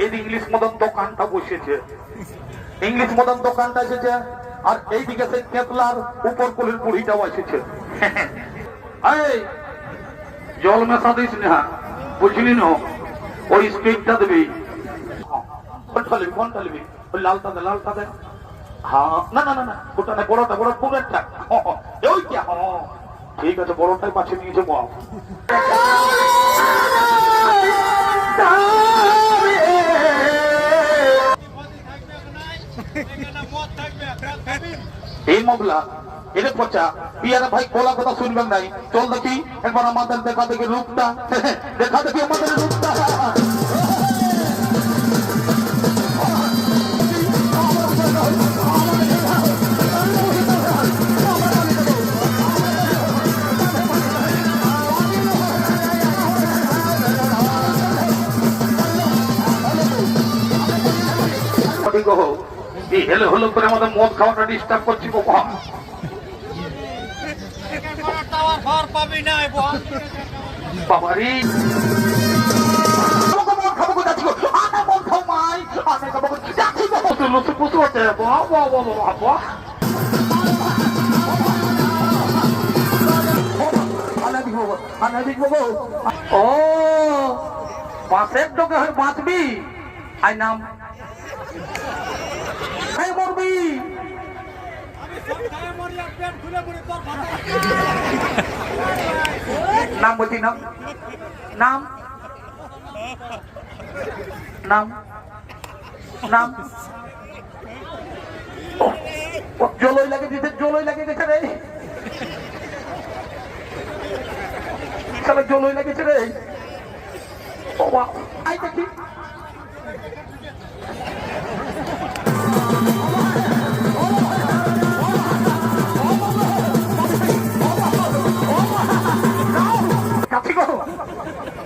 এই ইংলিশ মদন দোকানটা বসেছে, ইংলিশ মদন দোকানটা এসেছে, আর এইদিকে সেই কেতলার উপরকুলের বুড়িটাও এসেছে। এই জল মেশা দিস না, বুঝলি না? ওই স্পিডটা দিবি। কোনটা নিবি, কোনটা নিবি? ওই লালটা দে, লালটা দে। হ্যাঁ, না না না না, ওটা না, বড়টা, বড় পুরেরটা। ওইটা, হ্যাঁ ঠিক আছে, বড়টাই পাশে নিয়ে যাবো। এই মগলা এটা পচা পিয়ারা ভাই কোলা কথা শুনবেন নাই। চল দেখি একবার আমাদের দেখা দেখি রূপটা, দেখা দেখি আমাদের রূপটা। হেলে হলো করে আমাদের মদ খাওয়াটা ডিস্টার্ব করছি। বাবারি ও বাঁশের ডোকে হয়ে বাঁচবি, আই নাম মরবি। নাম বলছি, নাম নাম নাম নাম জলই লাগে দিতে, জলই লাগে গেছে রে, জলই লাগেছে রে। আই দেখি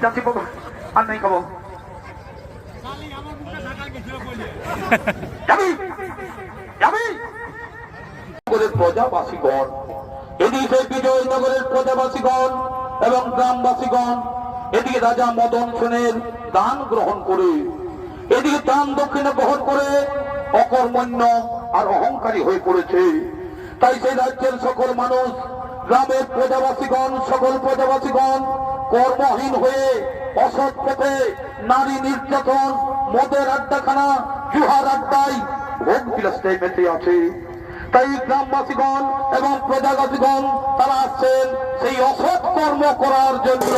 যাচ্ছি বাবু, আর নাই খাবো। প্রজাবাসীগণ, এদিকে বিজয়নগরের প্রজাবাসীগণ এবং গ্রামবাসীগণ এদিকে রাজা মদন সেনের দান গ্রহণ করে, এদিকে দান দক্ষিণে গ্রহণ করে অকর্মণ্য আর অহংকারী হয়ে পড়েছে। তাই সেই রাজ্যের সকল মানুষ, গ্রামের প্রজাবাসীগণ, সকল প্রজাবাসীগণ কর্মহীন হয়ে অসৎ পথে নারী নির্যাতন, মদের আড্ডাখানা, জুহার আড্ডায় ভোগ বিলাসে মেতে আছে। তাই গ্রামবাসীগণ এবং প্রজাবাসীগণ তারা আসছেন সেই অসৎ কর্ম করার জন্য।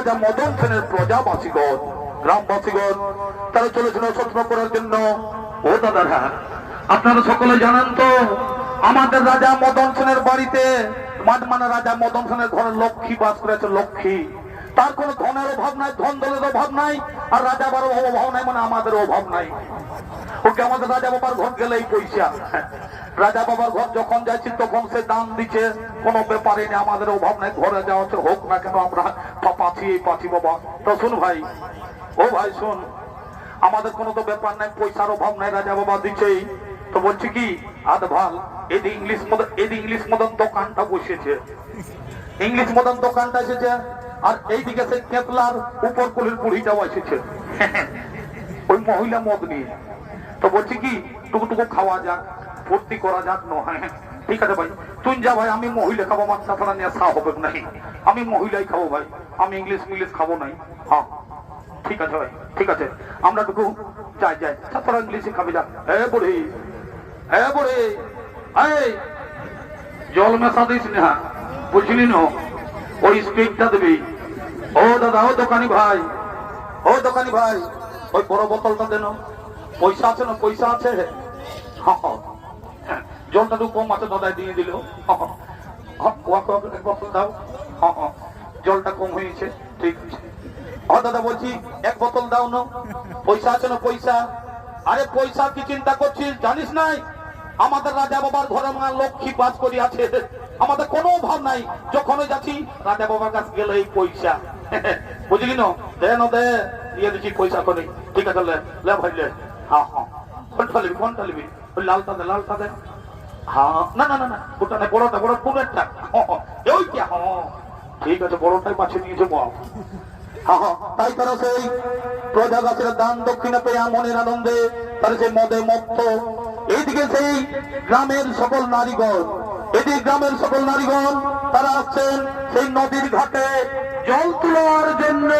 রাজা মদন সেনের প্রজাবাসীগণ গ্রামবাসীগণ তারা চলেছিল স্বপ্ন করার জন্য। ও দাদারা, আপনারা সকলে জানেন তো আমাদের রাজা মদন সেনের বাড়িতে মানে রাজা মদন সেনের ঘরে লক্ষ্মী বাস করেছে। লক্ষ্মী, তার কোনো ধনের অভাব নাই, ধন দলের অভাব নাই, আর রাজা বাবার অভাব নাই, মানে আমাদের অভাব নাই। ওকে আমাদের রাজা বাবার ঘর গেলেই পয়সা। রাজা বাবার ঘর যখন যাচ্ছি তখন সে দান দিচ্ছে, কোনো ব্যাপারে নেই, আমাদের অভাব নাই। ঘরে যাওয়া হোক না কেন আমরা পাচ্ছি বাবা। তো শুন ভাই, ও ভাই শুন, আমাদের কোনো তো ব্যাপার নাই, পয়সার অভাব নাই, রাজা বাবা দিচ্ছেই। তো বলছি কি আদ ভাল এদি ইংলিশ মদন দোকানটা বসেছে, ইংলিশ মদন দোকানটা এসেছে, আর এইদিকে সেই কেতলার উপর কুলির বুড়িটাও এসেছে ওই মহিলা মদ নিয়ে। তো বলছি কি টুকু খাওয়া যাক, ফুর্তি করা যাক। হ্যাঁ ঠিক আছে ভাই, তুই যা ভাই, আমি মহিলা খাবো, আমার সাথে নিয়ে সা হবে নাই, আমি মহিলাই খাবো ভাই, আমি ইংলিশ খাবো নাই। হ্যাঁ ঠিক আছে ভাই, ঠিক আছে, আমরা টুকু যাই তোরা ইংলিশে খাবি যা। বুড়ি এই জল মেশা দিস না, বুঝলি না, ওই স্পিডটা দিবি। ও দাদা, ও দোকানি ভাই, ওই বড় বোতলটা দেন, পয়সা আছে না? পয়সা আছে? জলটা একটু কম আছে, দাদাই দিয়ে দিল। বোতল দাও, জলটা কম হয়েছে, ঠিক আছে। দাদা বলছি এক বোতল দাও না, পয়সা আছে না? পয়সা? আরে পয়সা কি চিন্তা করছিস, জানিস নাই আমাদের রাজা বাবার ঘরে মা লক্ষ্মী বাস করি আছে, আমাদের কোনো অভাব নাই। যখন যাচ্ছি রাজা বাবার কাছে গেলে এই পয়সা, বুঝলি না? দে দিয়ে দিচ্ছি পয়সা করে। ঠিক আছে, লে ভাই লে। হ্যাঁ কোনটা নিবি? ওই লালটা দে। হ্যাঁ না ওটা না, বড়টা, বড় পুরেরটা। ওইটা ঠিক আছে, বড়টাই পাশে নিয়েছে বাপ। তাই তারা সেই প্রজাগাছের দান দক্ষিণা পেয়ে মনের আনন্দে তারা সেই মদে মত্ত। এইদিকে সেই গ্রামের সকল নারীগণ তারা আসছেন সেই নদীর ঘাটে জল তোলার জন্য।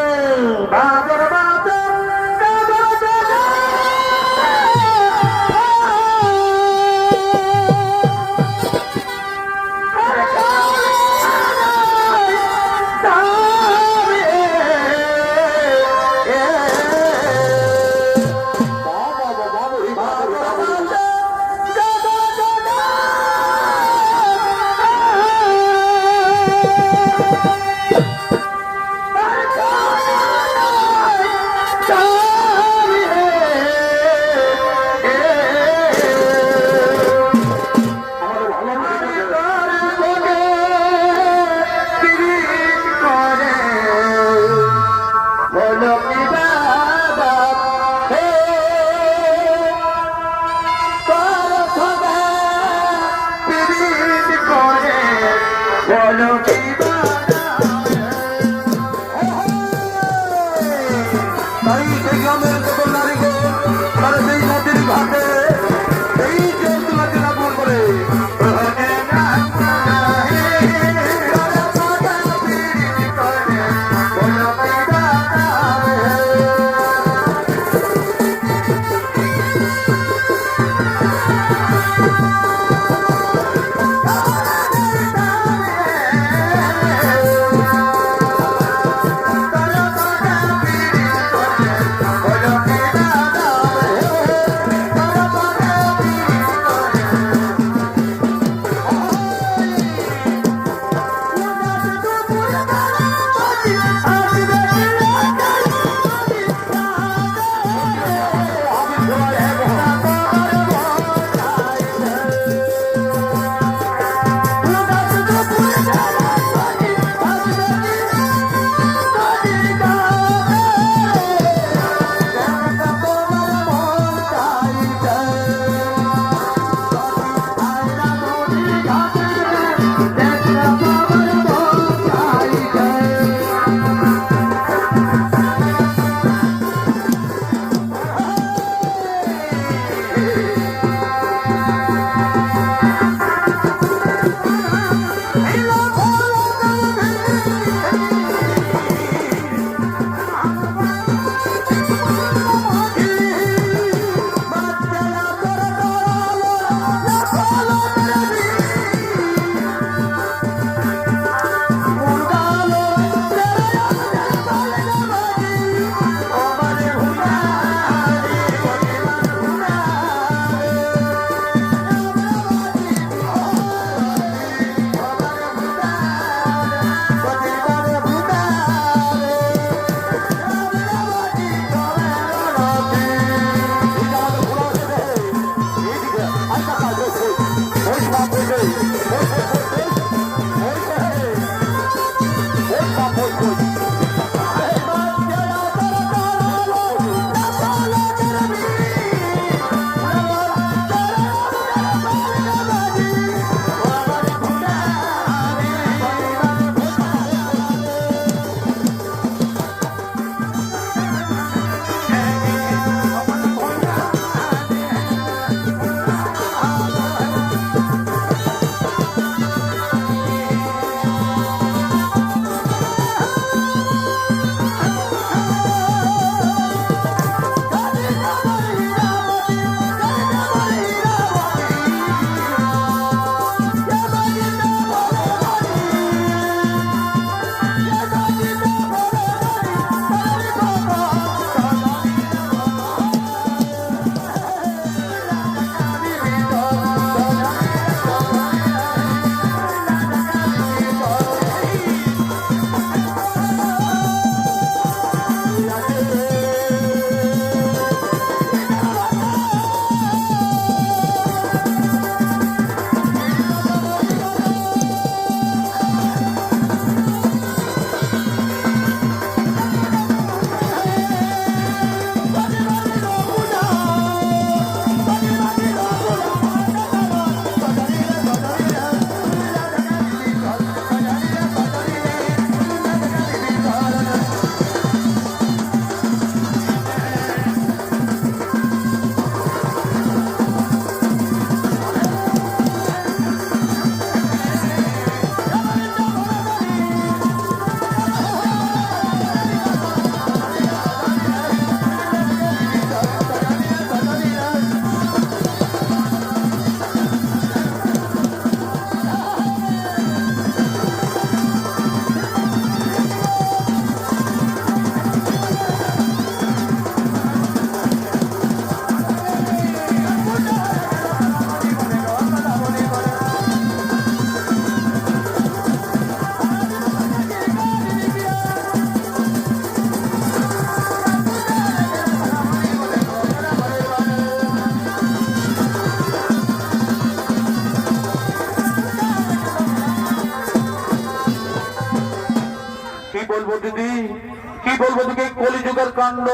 কাণ্ড।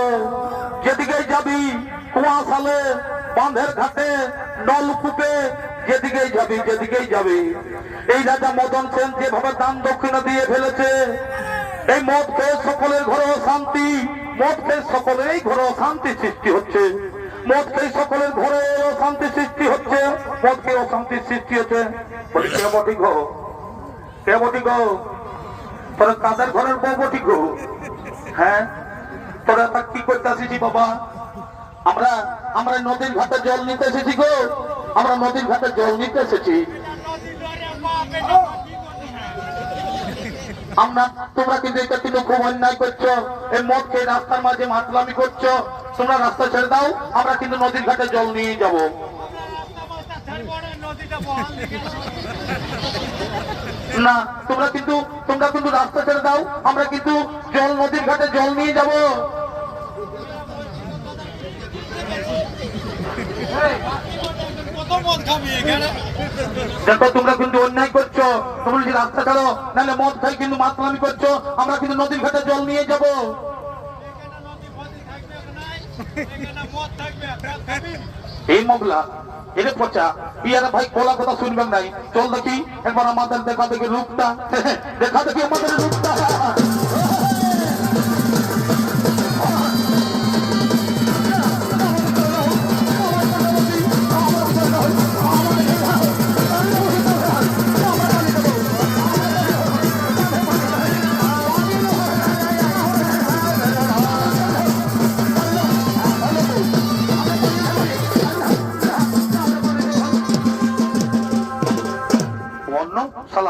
যেদিকেই যাবি কুয়াশালে, বাঁধের ঘাটে, নলকূপে, যেদিকেই যাবি এই রাজা মদন সেন যেভাবে দান দক্ষিণা দিয়ে ফেলেছে, এই মদ খেয়ে সকলের ঘরেও শান্তি, মদ খেয়ে সকলেরই ঘরেও শান্তি সৃষ্টি হচ্ছে, মদ খেয়ে সকলের ঘরে অশান্তি সৃষ্টি হচ্ছে, মদ খেয়ে অশান্তির সৃষ্টি হচ্ছে। বলি কে বটি গো, কে বটি গো, তোরা কাদের ঘরের বউ বটি গো? হ্যাঁ, তোরা তা কি করতে আসিছি বাবা? আমরা নদীর ঘাটে জল নিতে এসেছি গো, আমরা নদীর ঘাটে জল নিতে এসেছি। তোমরা কিন্তু এটা কিন্তু খুব অন্যায় করছো, এই মদ খেয়ে রাস্তার মাঝে মাতলামি করছো। তোমরা রাস্তা ছেড়ে দাও, আমরা কিন্তু নদীর ঘাটে জল নিয়ে যাব। না, তোমরা কিন্তু রাস্তা ছেড়ে দাও, আমরা কিন্তু নদীর ঘাটে জল নিয়ে যাব। দেখো তোমরা কিন্তু অন্যায় করছো, তোমরা যদি রাস্তা ছাড়ো, নাহলে মদ খাই কিন্তু মাতলামি করছো, আমরা কিন্তু নদীর ঘাটে জল নিয়ে যাব। এই মগলা এটা পচা ইয়ারা ভাই কোলা কথা শুনবেন নাই। চল দেখি একবার আমাদের দেখা দেখি রূপটা, দেখা দেখি আমাদের রূপটা।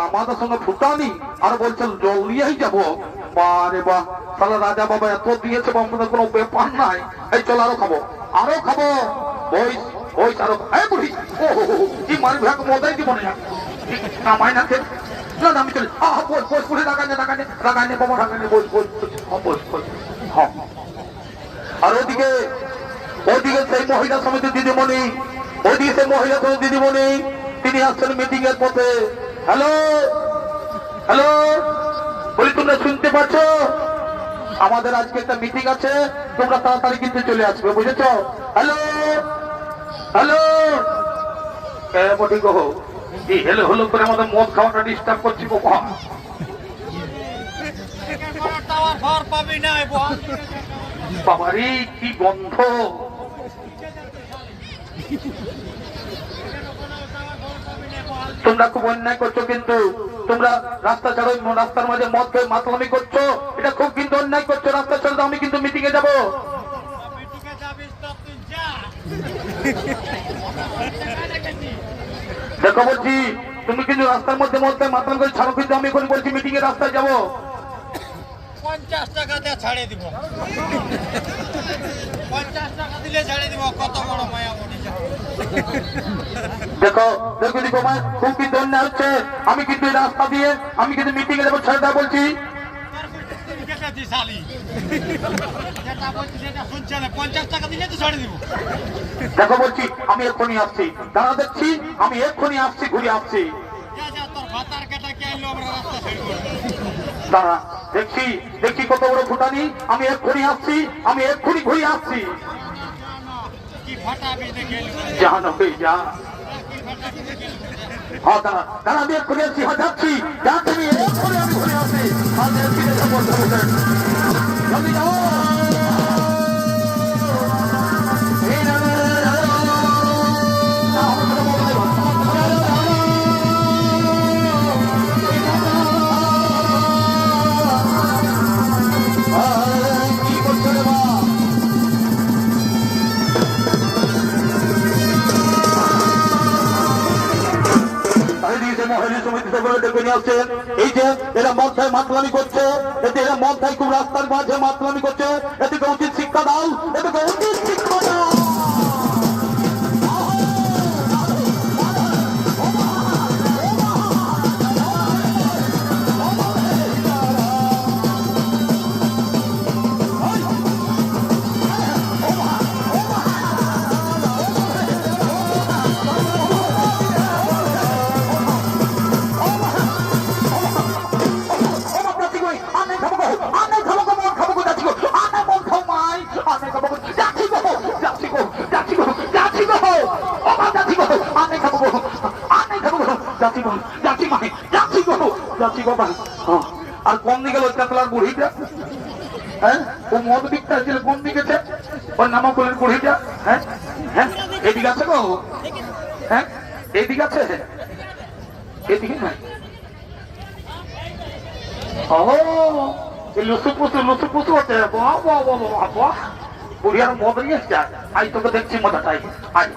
আমাদের সঙ্গে ফুটানি আর বলছেন জল নিয়েই যাবো। বারে বাহ, তাহলে রাজা বাবা এত দিয়েছে, আমাদের কোনো ব্যাপার নাই। এই চল আরো খাবো, আরো খাবো। ওই আরো বুড়ি কি মারি ভাগ মজাই দিব না, কামাই না খেয়ে না আমি চলি। বস বসে রাগানে বাবা, রাগানে বস। আর ওদিকে সেই মহিলা সমিতি দিদিমণি, তিনি আসছেন মিটিং এর পথে। হ্যালো বলি, তোমরা শুনতে পাচ্ছ? আমাদের আজকে একটা মিটিং আছে, তোমরা তাড়াতাড়ি কিন্তু চলে আসবে, বুঝেছ? হ্যালো ঠিক এই হেলো হলো করে আমাদের মদ খাওয়াটা ডিস্টার্ব করছি কখন। বাবারে কি গন্ধ! তোমরা খুব অন্যায় করছো, কিন্তু তোমরা রাস্তা ছাড়ো, রাস্তার মাঝে মদ খেয়ে মাতলামি করছো, এটা খুব কিন্তু অন্যায় করছো। রাস্তা ছেড়ে দাও, আমি কিন্তু মিটিং এ যাবো। দেখো বলছি, তুমি কিন্তু রাস্তার মধ্যে মাতলামি করে ছাড়ো, কিন্তু আমি এখন বলছি মিটিং এ রাস্তায় যাবো। 50 টাকা দিয়ে ছাড়িয়ে দিব, 50 টাকা দিলে ছাড়িয়ে দিব। কত বড় মায়া মনে। দেখো খুব কিন্তু অন্যায় হচ্ছে। আমি কিন্তু রাস্তা দিয়ে আমি কিন্তু মিটিং এ যাবো, ছেড়ে দেওয়া বলছি। দেখো বলছি, আমি এক্ষুনি আসছি, দাঁড়া দেখছি, আমি এক্ষুনি আসছি, ঘুরে আসছি। দাঁড়া দেখছি কত বড় ফুটানি। আমি এক্ষুনি আসছি, আমি এক্ষুনি ঘুরে আসছি। জানো যা, হ্যাঁ দাঁড়া আমি এক্ষুনি আসছি, হ্যাঁ যাচ্ছি, আমি এক্ষুনি আমি ঘুরে আসছি। জলদি যাও। এই যে এরা মধ্যায় মাতলামি করছে, এতে এরা মধ্যায় খুব রাস্তার মাঝে মাতলামি করছে, এদিকে উচিত শিক্ষা দাও, এদিকে উচিত শিক্ষা দাও। যাচ্ছি গো, যাচ্ছি মাহে, যাচ্ছি গো, যাচ্ছি বাবা। আর কোন দিকে লজ্জা তোলার বুড়িটা? হ্যাঁ, ও মদ বিকতে ছিল কোন দিকে? ওর নামাকুলের বুড়িটা? হ্যাঁ হ্যাঁ, এদিকে আছে গো। হ্যাঁ, এদিকে আছে, এদিকে নাই। ও লুসু পুসু হচ্ছে। বাহ বাহ বাহ বাহ বাহ, বুড়ি আর মদ নিয়ে এসছে। আই তোকে দেখছি মজাটাই। আই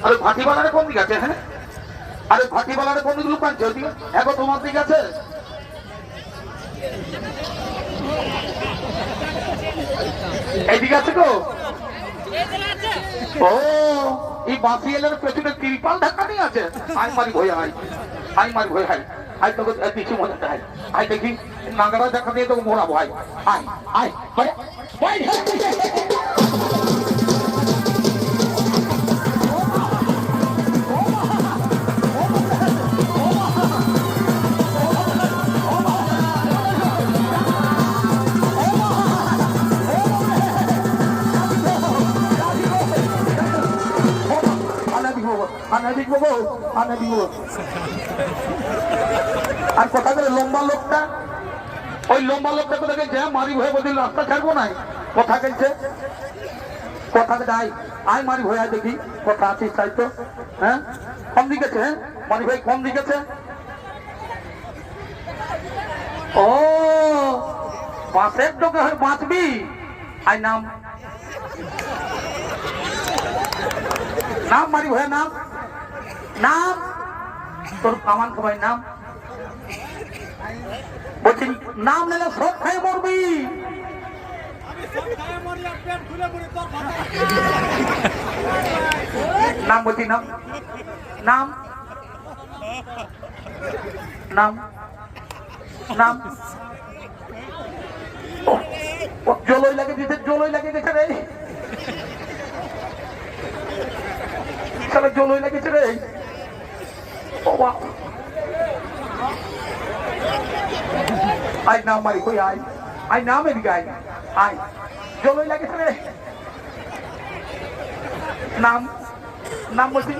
আরে ভাটিবালারে কোন দিকে আছে? হ্যাঁ, আরে ভাটিবালারে কোন দিকে লুকাচ্ছে? ওদিকে এখন তোমার দিকে আছে। এইদিকে আছে গো। ও এই বাসি এলের পেছনে ত্রিপাল ঢাকা নিয়ে আছে। আই মারি ভয়, আই মারি ভয়, আই তোকে কিছু মজাটা হয়। আই দেখি নাগারা দেখা দিয়ে তোকে মোড়াবো। আই আই আই আর কথা বলে লম্বা লোকটা, ওই লম্বা লোকটা কোথাকে যা মারি ভয়ে বলছিল রাস্তা ছাড়বো নাই। কথা গেছে, কথা যাই আই মারি ভয়। আয় দেখি কথা আছিস তাই তো। হ্যাঁ, কম দিকেছে। হ্যাঁ মারি ভাই, কম দিকেছে। ও বাঁশের তোকে হয় বাঁচবি। আই নাম নাম মারি ভয়, নাম নাম তোর কামান খাবাই নাম বলছি। নাম নিলে সব খাই মরবি। নাম বলছি, নাম নাম নাম নাম। জলই লাগে দিতে, জলই লাগে গেছে রে, জলই লাগেছে রে। আই নাম মারি কই, আই আই নাম এদিকে আই, আই জলই লাগেছে রে। নাম নাম বলছি,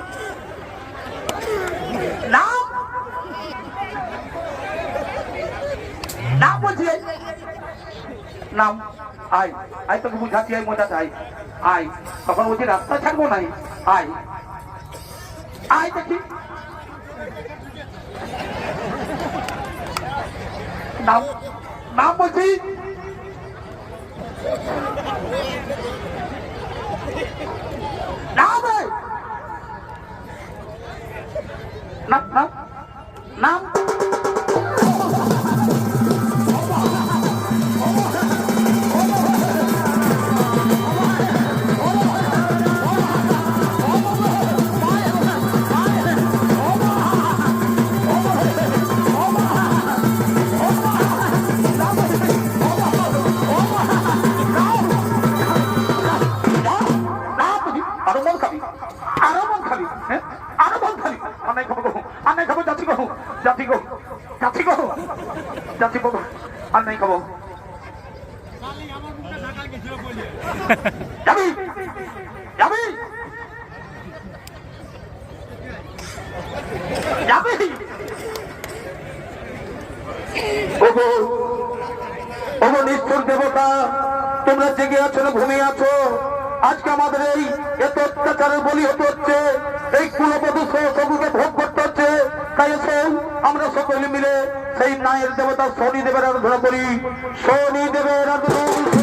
নাম নাম বলছি। নাম আই আই তোকে বুঝাচ্ছি, আই মজা চাই। আই তখন বলছি রাস্তা ছাড়বো নাই। আই আই দেখি নাম নাম বলছি। নাম নাম নাম নাম যাচ্ছি বাবা, আর নাই খাবো। যাবি যাবি যাবি। ওগো ওগো নিষ্ঠুর দেবতা, তোমরা জেগে আছো না ঘুমিয়ে আছো? আজকে আমাদের এই এত অত্যাচারের বলি হতে হচ্ছে, এই কুলবধূ সবুকে ভোগ করতে হচ্ছে। তাই এসো আমরা সকলে মিলে সেই ন্যায়ের দেবতা শনি দেবের আরাধনা করি। শনি দেবের আরাধনা।